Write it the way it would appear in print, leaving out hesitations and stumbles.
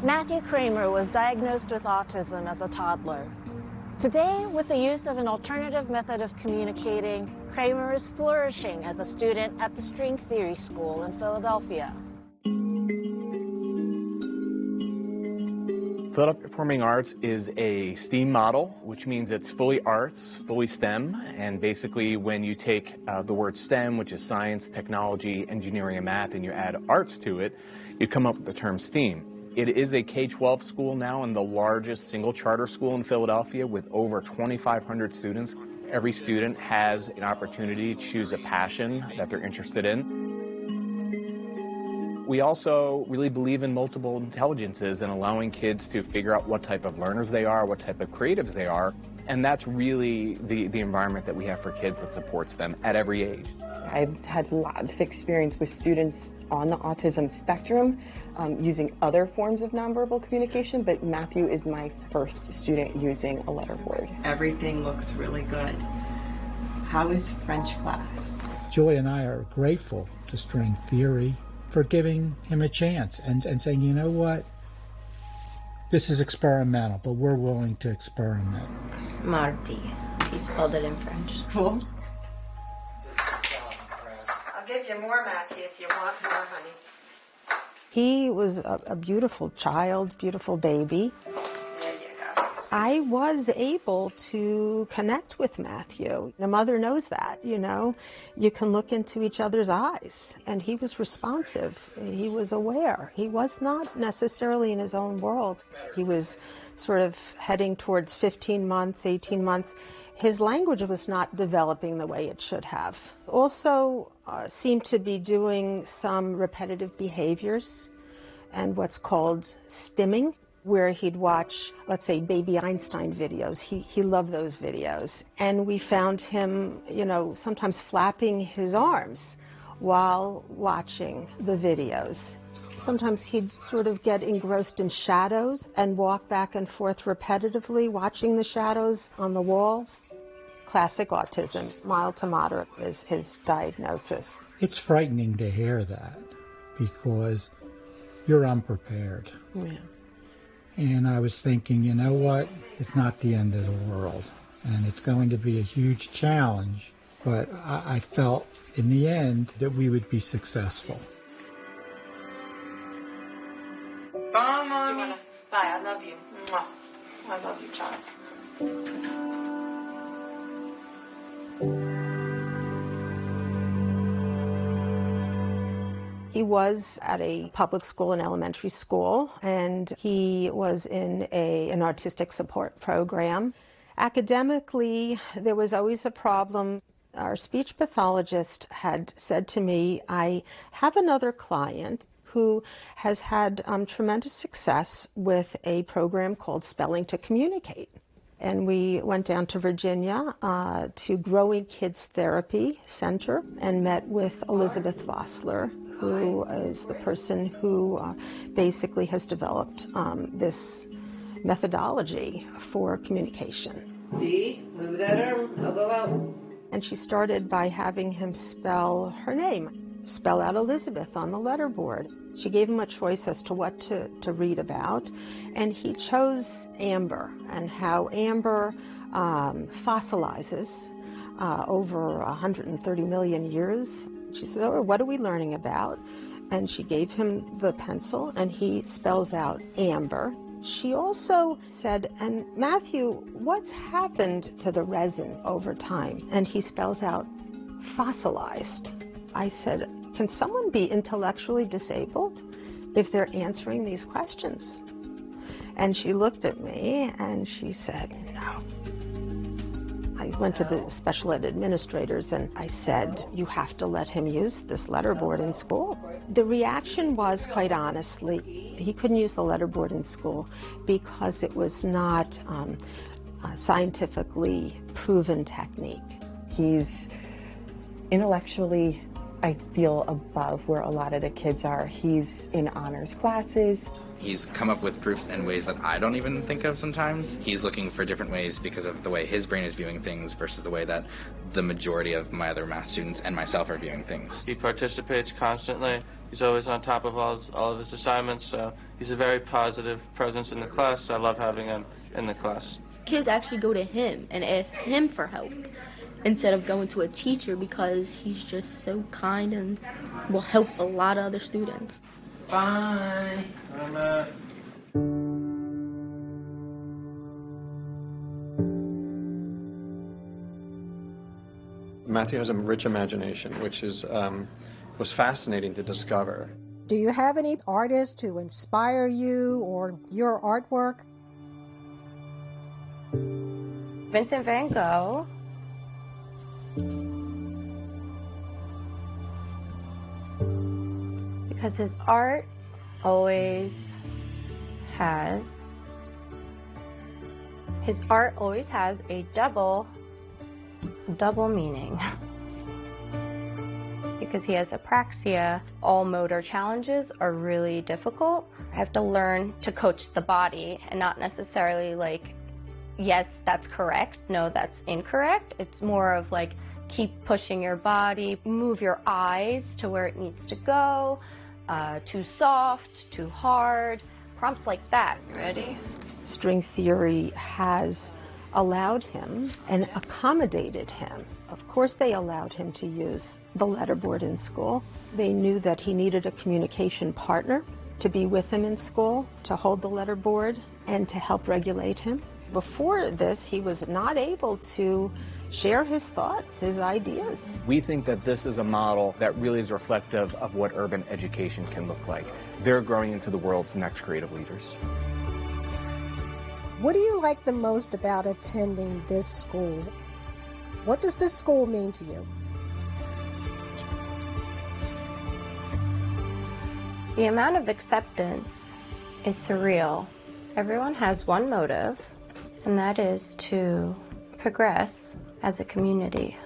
Matthew Cramer was diagnosed with autism as a toddler. Today, with the use of an alternative method of communicating, Cramer is flourishing as a student at the String Theory School in Philadelphia. Philadelphia Performing Arts is a STEAM model, which means it's fully arts, fully STEM, and basically when you take the word STEM, which is science, technology, engineering, and math, and you add arts to it, you come up with the term STEAM. It is a K-12 school now and the largest single charter school in Philadelphia with over 2,500 students. Every student has an opportunity to choose a passion that they're interested in. We also really believe in multiple intelligences and allowing kids to figure out what type of learners they are, what type of creatives they are, and that's really the environment that we have for kids that supports them at every age. I've had lots of experience with students on the autism spectrum using other forms of nonverbal communication, but Matthew is my first student using a letterboard. Everything looks really good. How is French class? Julie and I are grateful to String Theory for giving him a chance and saying, you know what, this is experimental, but we're willing to experiment. Marty. He spelled it in French. Cool. I'll give you more, Matthew, if you want more, honey. He was a beautiful child, beautiful baby. There you go. I was able to connect with Matthew. A mother knows that, you know. You can look into each other's eyes, and he was responsive. He was aware. He was not necessarily in his own world. He was sort of heading towards 15 months, 18 months. His language was not developing the way it should have. Also seemed to be doing some repetitive behaviors and what's called stimming, where he'd watch, let's say, Baby Einstein videos. He loved those videos. And we found him, you know, sometimes flapping his arms while watching the videos. Sometimes he'd sort of get engrossed in shadows and walk back and forth repetitively, watching the shadows on the walls. Classic autism, mild to moderate is his diagnosis. It's frightening to hear that because you're unprepared. Yeah. And I was thinking, you know what, it's not the end of the world. And it's going to be a huge challenge, but I felt in the end that we would be successful. Bye, Mommy. Bye, I love you. Mwah. I love you, child. He was at a public school, an elementary school, and he was in an artistic support program. Academically, there was always a problem. Our speech pathologist had said to me, I have another client who has had tremendous success with a program called Spelling to Communicate. And we went down to Virginia to Growing Kids Therapy Center and met with Elizabeth Vossler, who is the person who basically has developed this methodology for communication. Dee, move that arm, elbow out. And she started by having him spell her name, spell out Elizabeth on the letterboard. She gave him a choice as to what to read about, and he chose amber and how amber fossilizes over 130 million years. She said, oh, what are we learning about? And she gave him the pencil, and he spells out amber. She also said, and Matthew, what's happened to the resin over time? And he spells out fossilized. I said, can someone be intellectually disabled if they're answering these questions? And she looked at me and she said, no. I went to the special ed administrators and I said, you have to let him use this letterboard in school. The reaction was, quite honestly, he couldn't use the letterboard in school because it was not a scientifically proven technique. He's intellectually, I feel, above where a lot of the kids are. He's in honors classes. He's come up with proofs in ways that I don't even think of sometimes. He's looking for different ways because of the way his brain is viewing things versus the way that the majority of my other math students and myself are viewing things. He participates constantly. He's always on top of all of his assignments, so he's a very positive presence in the class. I love having him in the class. Kids actually go to him and ask him for help instead of going to a teacher because he's just so kind and will help a lot of other students. Bye. Bye. Matthew has a rich imagination, which was fascinating to discover. Do you have any artists who inspire you or your artwork? Vincent van Gogh. Because his art always has a double meaning. Because he has apraxia, all motor challenges are really difficult. I have to learn to coach the body and not necessarily like, yes, that's correct, no, that's incorrect. It's more of like, keep pushing your body, move your eyes to where it needs to go, too soft, too hard, prompts like that. Ready? String theory has allowed him and accommodated him. Of course they allowed him to use the letterboard in school. They knew that he needed a communication partner to be with him in school, to hold the letterboard, and to help regulate him. Before this, he was not able to share his thoughts, his ideas. We think that this is a model that really is reflective of what urban education can look like. They're growing into the world's next creative leaders. What do you like the most about attending this school? What does this school mean to you? The amount of acceptance is surreal. Everyone has one motive, and that is to progress as a community.